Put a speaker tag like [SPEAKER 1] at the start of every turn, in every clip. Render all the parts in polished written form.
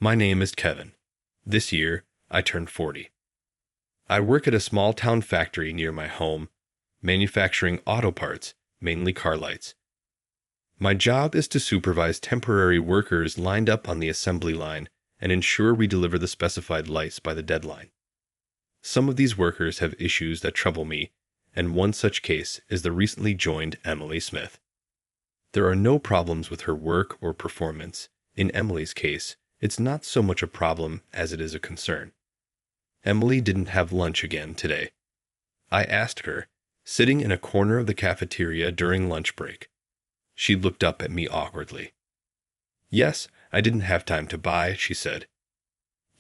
[SPEAKER 1] My name is Kevin. This year, I turned 40. I work at a small-town factory near my home, manufacturing auto parts, mainly car lights. My job is to supervise temporary workers lined up on the assembly line and ensure we deliver the specified lights by the deadline. Some of these workers have issues that trouble me, and one such case is the recently joined Emily Smith. There are no problems with her work or performance. In Emily's case, it's not so much a problem as it is a concern. Emily didn't have lunch again today. I asked her, sitting in a corner of the cafeteria during lunch break. She looked up at me awkwardly. "Yes, I didn't have time to buy," she said.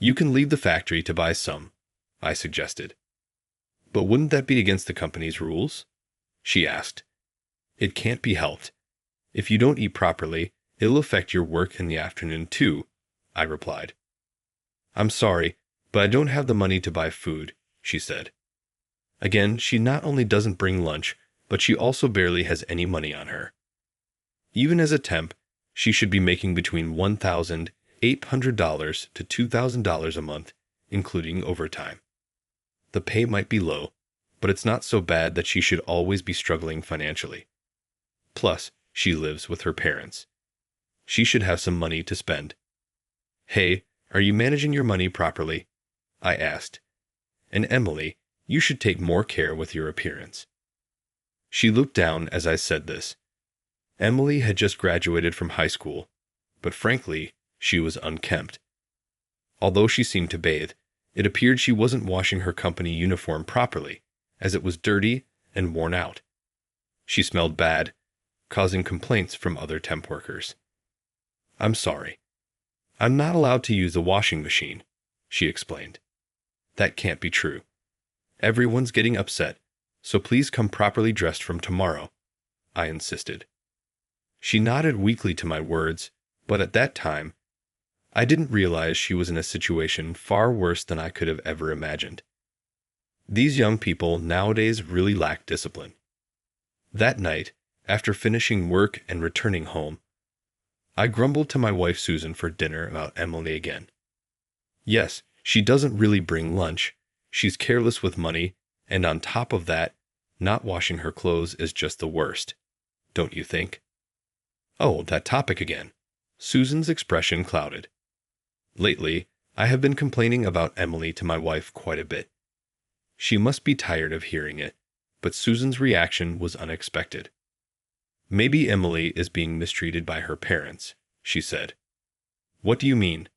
[SPEAKER 1] "You can leave the factory to buy some," I suggested. "But wouldn't that be against the company's rules?" she asked. "It can't be helped. If you don't eat properly, it'll affect your work in the afternoon too," I replied. "I'm sorry, but I don't have the money to buy food," she said. Again, she not only doesn't bring lunch, but she also barely has any money on her. Even as a temp, she should be making between $1,800 to $2,000 a month, including overtime. The pay might be low, but it's not so bad that she should always be struggling financially. Plus, she lives with her parents. She should have some money to spend. "Hey, are you managing your money properly?" I asked. "And Emily, you should take more care with your appearance." She looked down as I said this. Emily had just graduated from high school, but frankly, she was unkempt. Although she seemed to bathe, it appeared she wasn't washing her company uniform properly, as it was dirty and worn out. She smelled bad, causing complaints from other temp workers. "I'm sorry. I'm not allowed to use the washing machine," she explained. "That can't be true. Everyone's getting upset, so please come properly dressed from tomorrow," I insisted. She nodded weakly to my words, but at that time, I didn't realize she was in a situation far worse than I could have ever imagined. These young people nowadays really lack discipline. That night, after finishing work and returning home, I grumbled to my wife Susan for dinner about Emily again. Yes, she doesn't really bring lunch, she's careless with money, and on top of that, not washing her clothes is just the worst. Don't you think? Oh, that topic again. Susan's expression clouded. Lately, I have been complaining about Emily to my wife quite a bit. She must be tired of hearing it, but Susan's reaction was unexpected. "Maybe Emily is being mistreated by her parents," she said. "What do you mean?"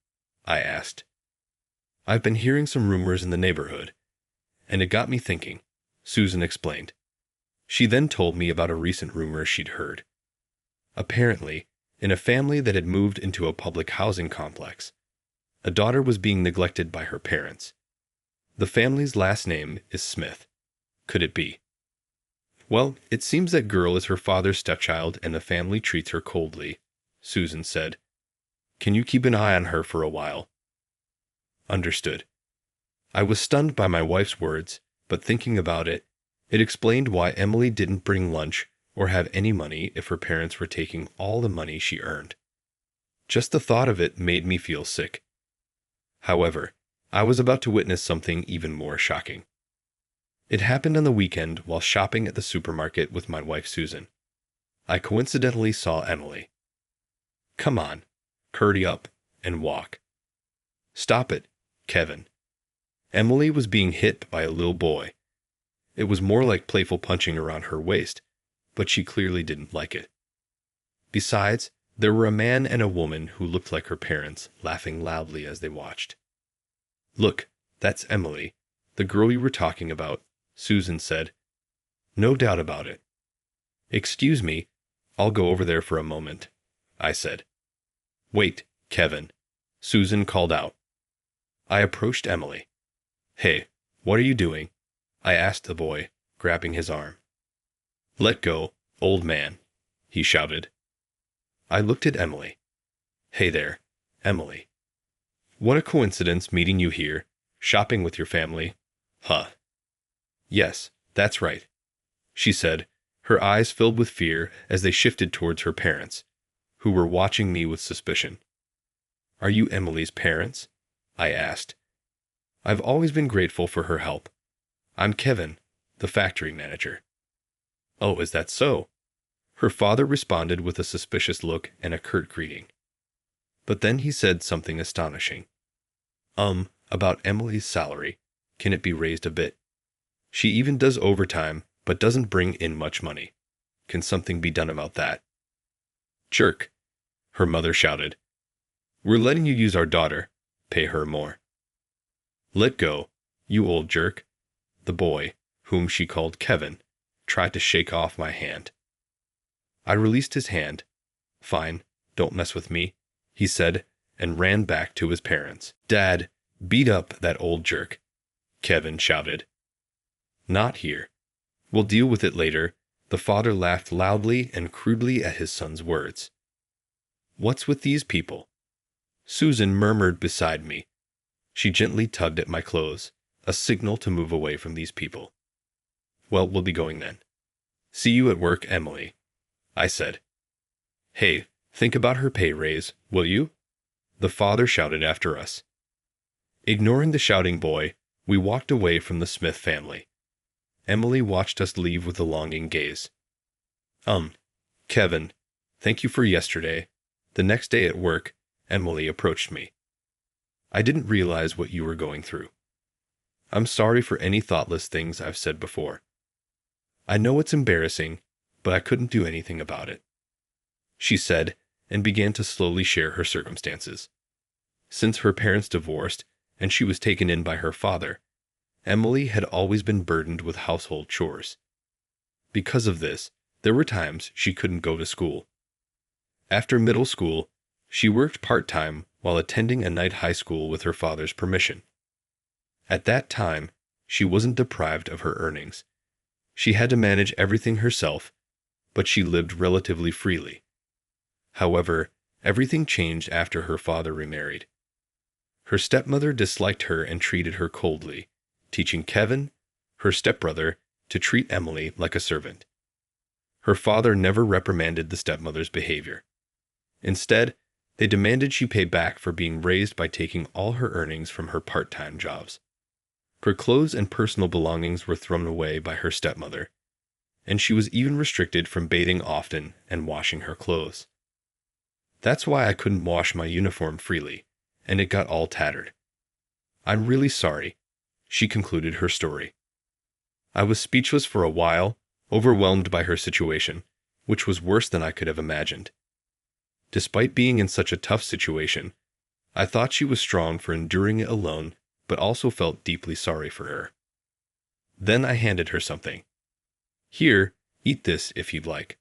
[SPEAKER 1] I asked. "I've been hearing some rumors in the neighborhood, and it got me thinking," Susan explained. She then told me about a recent rumor she'd heard. Apparently, in a family that had moved into a public housing complex, a daughter was being neglected by her parents. The family's last name is Smith. Could it be? "Well, it seems that girl is her father's stepchild and the family treats her coldly," Susan said. "Can you keep an eye on her for a while?" Understood. I was stunned by my wife's words, but thinking about it, it explained why Emily didn't bring lunch or have any money if her parents were taking all the money she earned. Just the thought of it made me feel sick. However, I was about to witness something even more shocking. It happened on the weekend while shopping at the supermarket with my wife Susan. I coincidentally saw Emily. "Come on, hurry up and walk." "Stop it, Kevin." Emily was being hit by a little boy. It was more like playful punching around her waist, but she clearly didn't like it. Besides, there were a man and a woman who looked like her parents, laughing loudly as they watched. "Look, that's Emily, the girl you were talking about," Susan said. "No doubt about it." "Excuse me, I'll go over there for a moment," I said. "Wait, Kevin," Susan called out. I approached Emily. "Hey, what are you doing?" I asked the boy, grabbing his arm. "Let go, old man," he shouted. I looked at Emily. "Hey there, Emily. What a coincidence meeting you here, shopping with your family. Huh." "Yes, that's right," she said, her eyes filled with fear as they shifted towards her parents, who were watching me with suspicion. Are you Emily's parents? I asked. I've always been grateful for her help. I'm Kevin, the factory manager. Oh, is that so? Her father responded with a suspicious look and a curt greeting. But then he said something astonishing. About Emily's salary. Can it be raised a bit? She even does overtime, but doesn't bring in much money. Can something be done about that? Jerk, her mother shouted. We're letting you use our daughter. Pay her more. Let go, you old jerk. The boy, whom she called Kevin, tried to shake off my hand. I released his hand. Fine, don't mess with me, he said, and ran back to his parents. Dad, beat up that old jerk, Kevin shouted. Not here. We'll deal with it later. The father laughed loudly and crudely at his son's words. What's with these people? Susan murmured beside me. She gently tugged at my clothes, a signal to move away from these people. Well, we'll be going then. See you at work, Emily, I said. Hey, think about her pay raise, will you? The father shouted after us. Ignoring the shouting boy, we walked away from the Smith family. Emily watched us leave with a longing gaze. Kevin, thank you for yesterday. The next day at work, Emily approached me. I didn't realize what you were going through. I'm sorry for any thoughtless things I've said before. I know it's embarrassing, but I couldn't do anything about it, she said, and began to slowly share her circumstances. Since her parents divorced and she was taken in by her father, Emily had always been burdened with household chores. Because of this, there were times she couldn't go to school. After middle school, she worked part-time while attending a night high school with her father's permission. At that time, she wasn't deprived of her earnings. She had to manage everything herself, but she lived relatively freely. However, everything changed after her father remarried. Her stepmother disliked her and treated her coldly, teaching Kevin, her stepbrother, to treat Emily like a servant. Her father never reprimanded the stepmother's behavior. Instead, they demanded she pay back for being raised by taking all her earnings from her part-time jobs. Her clothes and personal belongings were thrown away by her stepmother, and she was even restricted from bathing often and washing her clothes. That's why I couldn't wash my uniform freely, and it got all tattered. I'm really sorry, she concluded her story. I was speechless for a while, overwhelmed by her situation, which was worse than I could have imagined. Despite being in such a tough situation, I thought she was strong for enduring it alone, but also felt deeply sorry for her. Then I handed her something. Here, eat this if you'd like.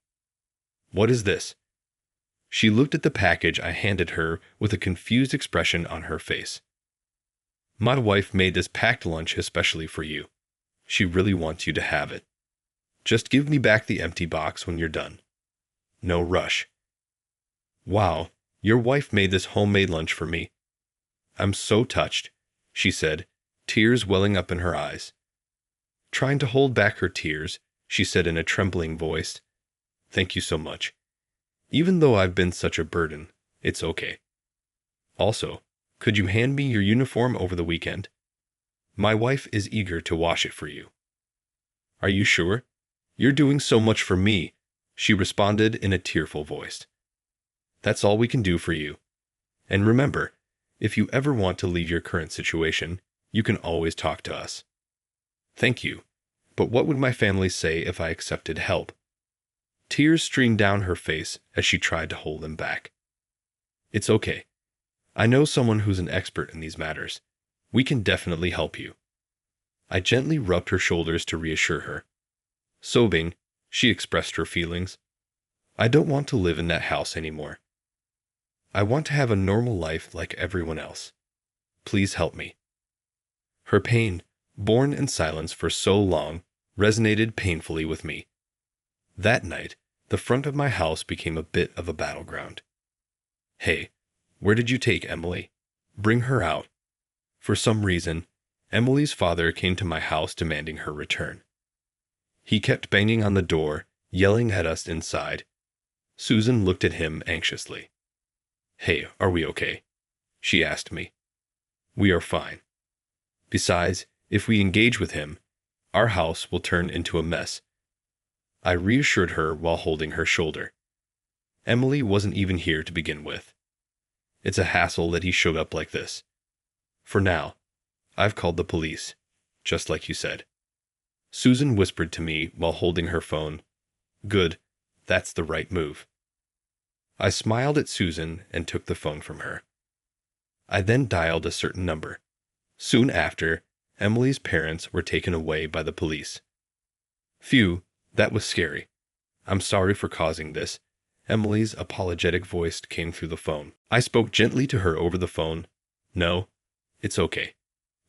[SPEAKER 1] What is this? She looked at the package I handed her with a confused expression on her face. My wife made this packed lunch especially for you. She really wants you to have it. Just give me back the empty box when you're done. No rush. Wow, your wife made this homemade lunch for me. I'm so touched, she said, tears welling up in her eyes. Trying to hold back her tears, she said in a trembling voice, Thank you so much. Even though I've been such a burden, it's okay. Also, could you hand me your uniform over the weekend? My wife is eager to wash it for you. Are you sure? You're doing so much for me, she responded in a tearful voice. That's all we can do for you. And remember, if you ever want to leave your current situation, you can always talk to us. Thank you, but what would my family say if I accepted help? Tears streamed down her face as she tried to hold them back. It's okay. I know someone who's an expert in these matters. We can definitely help you. I gently rubbed her shoulders to reassure her. Sobbing, she expressed her feelings. I don't want to live in that house anymore. I want to have a normal life like everyone else. Please help me. Her pain, borne in silence for so long, resonated painfully with me. That night, the front of my house became a bit of a battleground. Hey, where did you take Emily? Bring her out. For some reason, Emily's father came to my house demanding her return. He kept banging on the door, yelling at us inside. Susan looked at him anxiously. Hey, are we okay? she asked me. We are fine. Besides, if we engage with him, our house will turn into a mess. I reassured her while holding her shoulder. Emily wasn't even here to begin with. It's a hassle that he showed up like this. For now, I've called the police, just like you said. Susan whispered to me while holding her phone. Good, that's the right move. I smiled at Susan and took the phone from her. I then dialed a certain number. Soon after, Emily's parents were taken away by the police. Phew, that was scary. I'm sorry for causing this. Emily's apologetic voice came through the phone. I spoke gently to her over the phone. No, it's okay.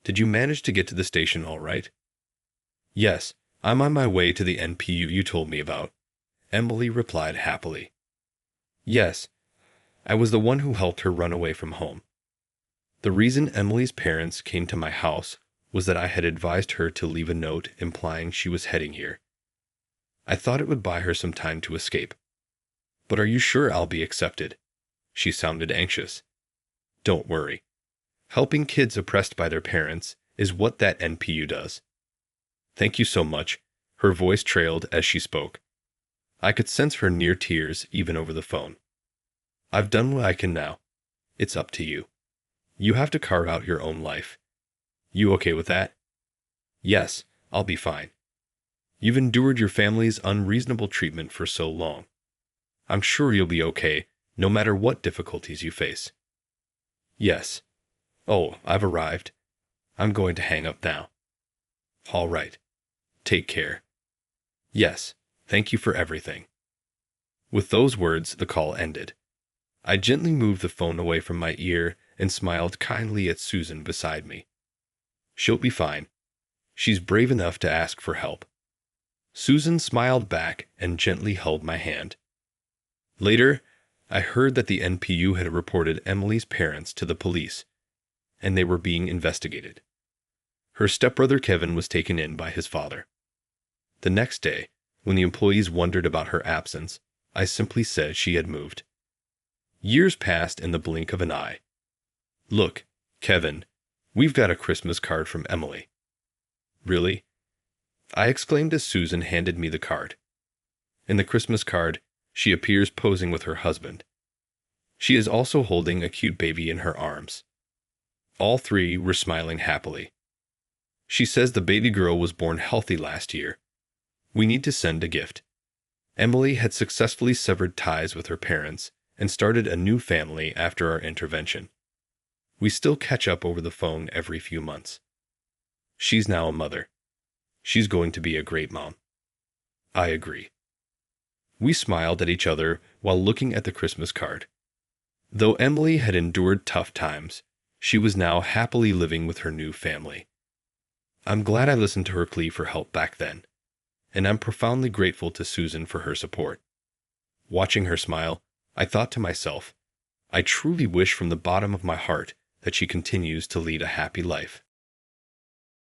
[SPEAKER 1] Did you manage to get to the station all right? Yes, I'm on my way to the NPU you told me about, Emily replied happily. Yes, I was the one who helped her run away from home. The reason Emily's parents came to my house was that I had advised her to leave a note implying she was heading here. I thought it would buy her some time to escape. But are you sure I'll be accepted? She sounded anxious. Don't worry. Helping kids oppressed by their parents is what that NPU does. Thank you so much. Her voice trailed as she spoke. I could sense her near tears even over the phone. I've done what I can now. It's up to you. You have to carve out your own life. You okay with that? Yes, I'll be fine. You've endured your family's unreasonable treatment for so long. I'm sure you'll be okay, no matter what difficulties you face. Yes. Oh, I've arrived. I'm going to hang up now. All right. Take care. Yes, thank you for everything. With those words, the call ended. I gently moved the phone away from my ear and smiled kindly at Susan beside me. She'll be fine. She's brave enough to ask for help. Susan smiled back and gently held my hand. Later, I heard that the NPU had reported Emily's parents to the police, and they were being investigated. Her stepbrother Kevin was taken in by his father. The next day, when the employees wondered about her absence, I simply said she had moved. Years passed in the blink of an eye. Look, Kevin, we've got a Christmas card from Emily. Really? I exclaimed as Susan handed me the card. In the Christmas card, she appears posing with her husband. She is also holding a cute baby in her arms. All three were smiling happily. She says the baby girl was born healthy last year. We need to send a gift. Emily had successfully severed ties with her parents and started a new family after our intervention. We still catch up over the phone every few months. She's now a mother. She's going to be a great mom. I agree. We smiled at each other while looking at the Christmas card. Though Emily had endured tough times, she was now happily living with her new family. I'm glad I listened to her plea for help back then, and I'm profoundly grateful to Susan for her support. Watching her smile, I thought to myself, I truly wish from the bottom of my heart that she continues to lead a happy life.